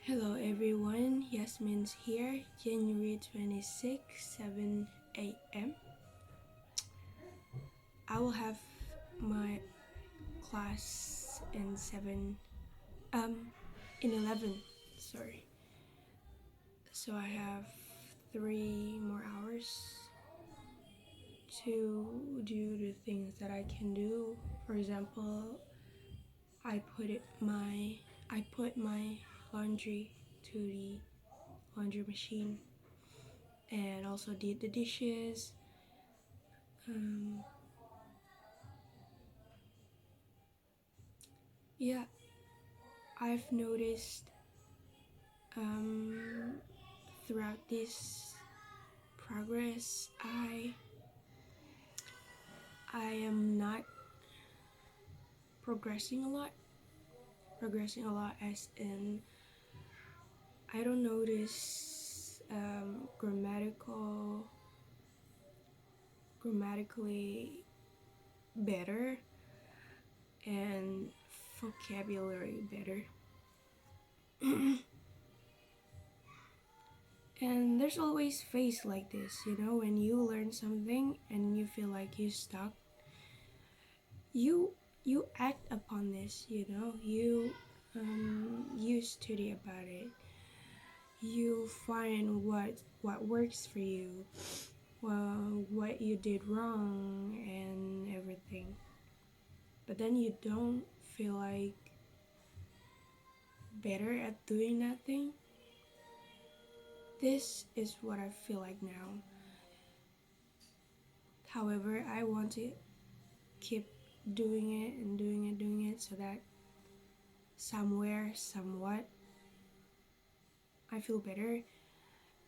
Hello everyone, Yasmin's here, January 26, 7 a.m. I will have my class in 11, sorry. So I have 3 more hours to do the things that I can do. For example, I put my laundry to the laundry machine and also did the dishes. Yeah, I've noticed throughout this progress, I am not progressing a lot. Progressing a lot, as in I don't notice grammatically better and vocabulary better. And there's always phase like this, when you learn something and you feel like you stuck, you act upon this, you study about it, you find what works for you, what you did wrong and everything. But then you don't feel like better at doing that thing. This is what I feel like now. However, I want to keep doing it and doing it so that somewhat I feel better.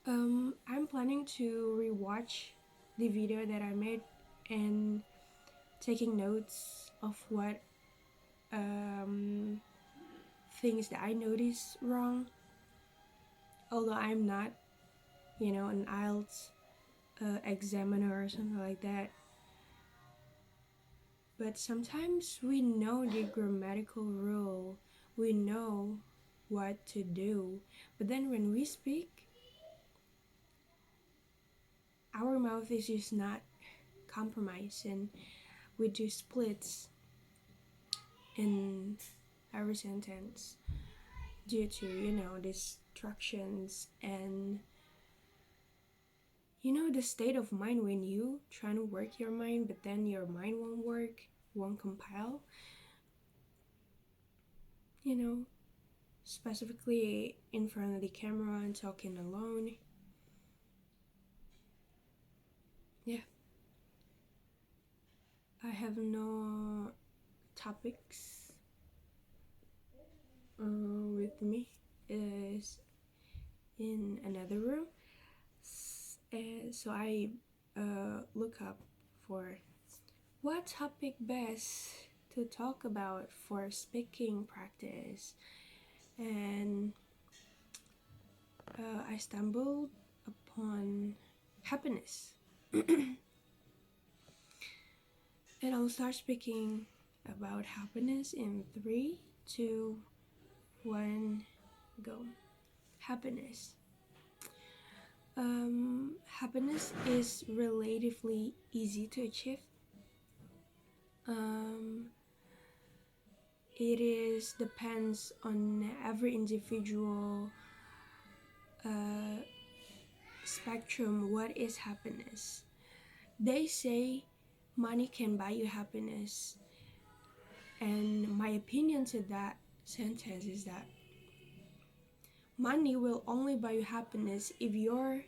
I'm planning to rewatch the video that I made and taking notes of what things that I noticed wrong. Although I'm not, an IELTS examiner or something like that. But sometimes we know the grammatical rule, we know what to do, but then when we speak, our mouth is just not compromised, and we do splits in our sentence due to, distractions and the state of mind when you trying to work your mind, but then your mind won't work, won't compile. Specifically in front of the camera and talking alone. Yeah. I have no topics with me. Is in another room. And so I look up for what topic best to talk about for speaking practice, and I stumbled upon happiness. And I'll start speaking about happiness in 3, 2, 1, go. Happiness. Happiness is relatively easy to achieve. It depends on every individual spectrum. What is happiness? They say money can buy you happiness, and my opinion to that sentence is that money will only buy you happiness if your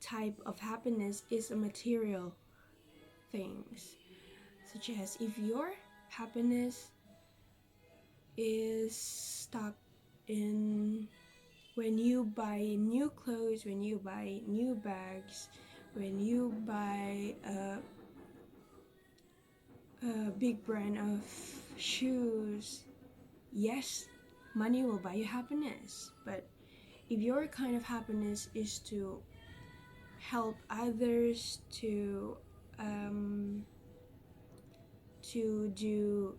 type of happiness is a material things, such as if your happiness is stuck in when you buy new clothes, when you buy new bags, when you buy a big brand of shoes. Yes, money will buy you happiness, but if your kind of happiness is to help others to do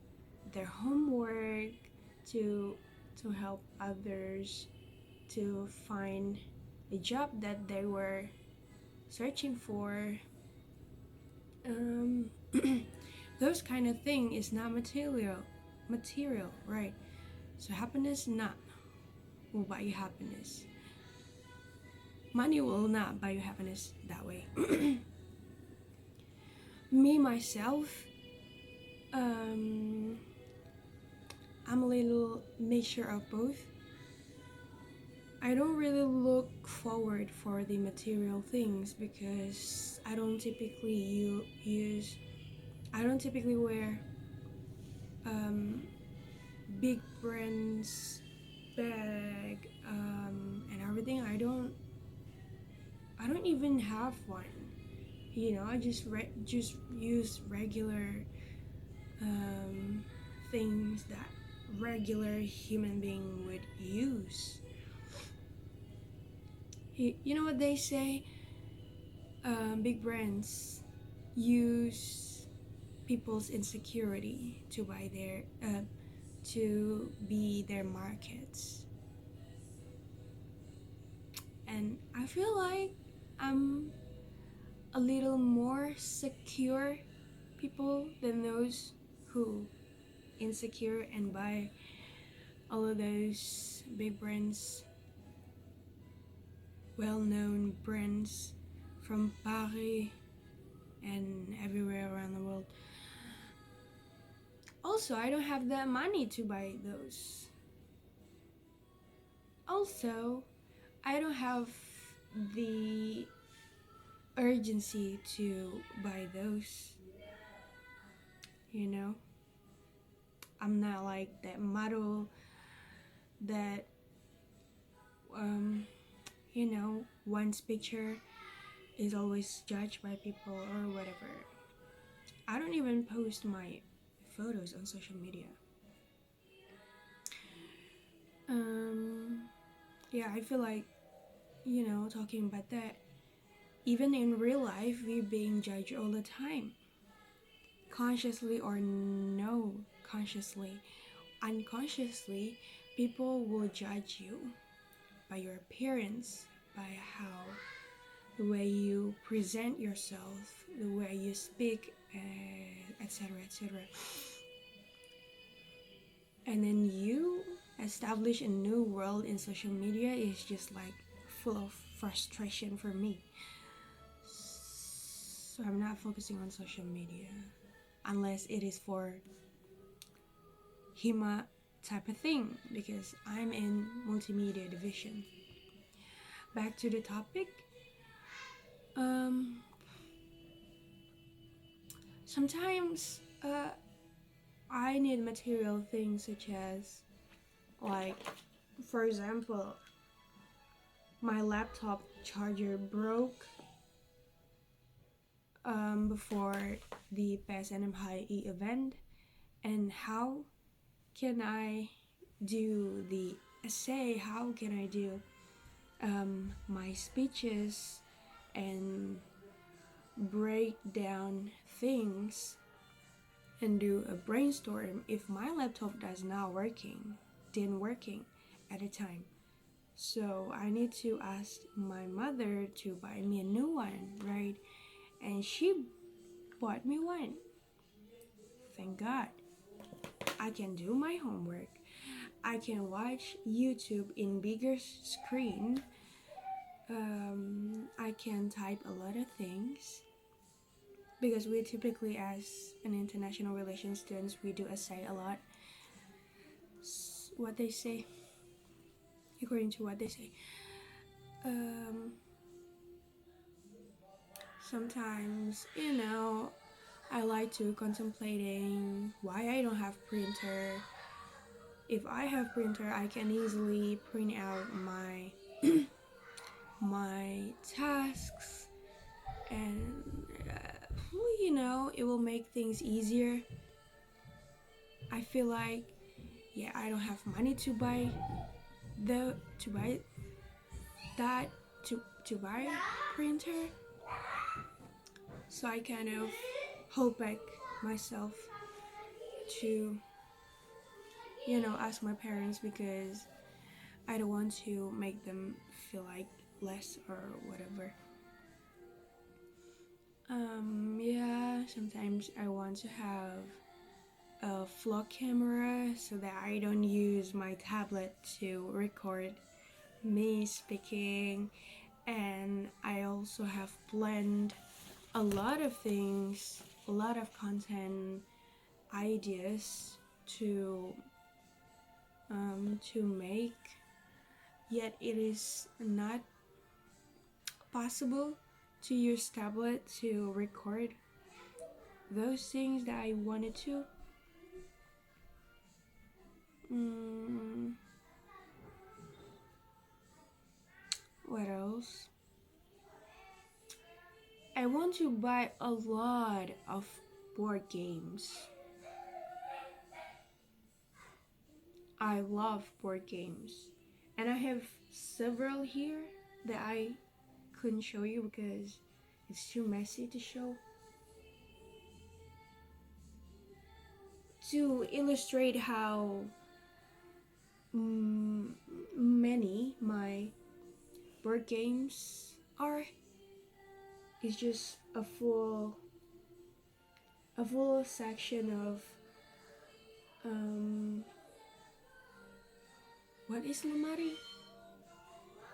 their homework, to help others to find a job that they were searching for. um, those kind of thing is not material, right? So happiness not will buy you happiness. Money will not buy you happiness that way. Me myself, um, I'm a little mixture of both. I don't really look forward for the material things because I don't typically wear big brands bag and everything. I don't even have one. I just use regular things that regular human being would use. You know what they say? Big brands use people's insecurity to buy their to be their markets, and I feel like I'm a little more secure people than those who insecure and buy all of those big brands, well-known brands from Paris and everywhere around the world. Also, I don't have the money to buy those. Also, I don't have the urgency to buy those. You know, I'm not like that model that one's picture is always judged by people or whatever. I don't even post my photos on social media. Yeah, I feel like, talking about that, even in real life, we're being judged all the time. Consciously or no consciously, unconsciously, people will judge you by your appearance, by how the way you present yourself, the way you speak, etc., etc. And then you establish a new world in social media is just like full of frustration for me. So I'm not focusing on social media unless it is for HEMA type of thing, because I'm in multimedia division. Back to the topic. Sometimes I need material things such as, like, for example, my laptop charger broke before the PSNM High E event, and how can I do the essay? How can I do my speeches and break down things and do a brainstorm if my laptop didn't working at the time? So I need to ask my mother to buy me a new one, right? And she bought me one. Thank God. I can do my homework. I can watch YouTube in bigger screen. I can type a lot of things, because we typically, as an international relations students, we do essay a lot. What they say, according to what they say. Sometimes, I like to contemplating why I don't have printer. If I have printer, I can easily print out my my tasks, and it will make things easier. I feel like, yeah, I don't have money to buy that to buy printer, so I kind of hold back myself to ask my parents, because I don't want to make them feel like less or whatever. Yeah, sometimes I want to have a vlog camera so that I don't use my tablet to record me speaking. And I also have planned a lot of things, a lot of content ideas to make, yet it is not possible to use tablet to record those things that I wanted to. mm, what else? I want to buy a lot of board games. I love board games, and I have several here that I couldn't show you because it's too messy to show. To illustrate how many my board games are, is just a full section of what is lamari?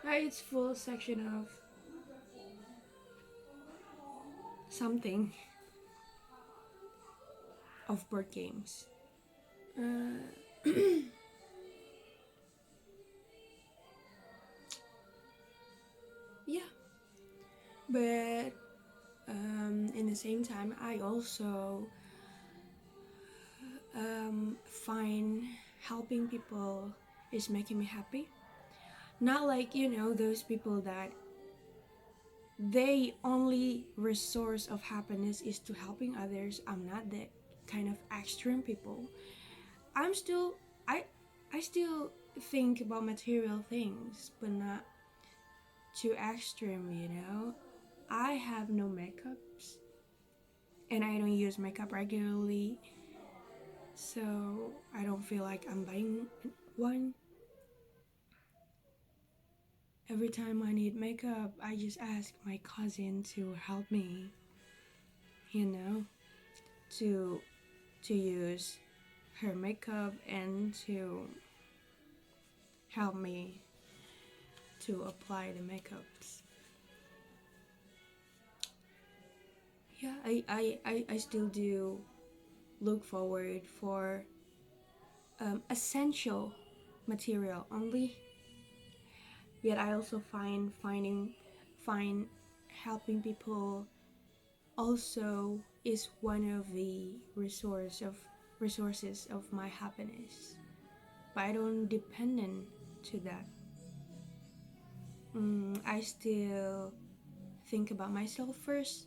It's full section of something of board games. Yeah, but in the same time, I also find helping people is making me happy. Not like, those people that they only resource of happiness is to helping others. I'm not that kind of extreme people. I'm still I still think about material things, but not too extreme. I have no makeups and I don't use makeup regularly, so I don't feel like I'm buying one. Every time I need makeup, I just ask my cousin to help me, you know, to use her makeup and to help me to apply the makeups. Yeah, I still do look forward for essential material only. Yet I also find helping people also is one of the resources of my happiness. But I don't dependent to that. I still think about myself first.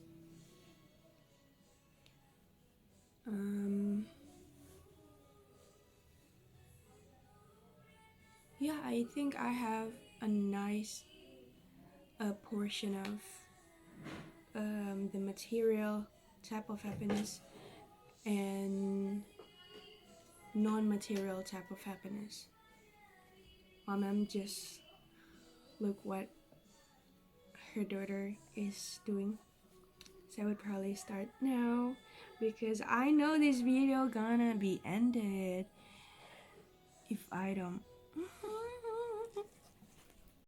Yeah, I think I have a nice portion of the material type of happiness and non-material type of happiness. My mom just look what her daughter is doing. So I would probably start now because I know this video gonna be ended if I don't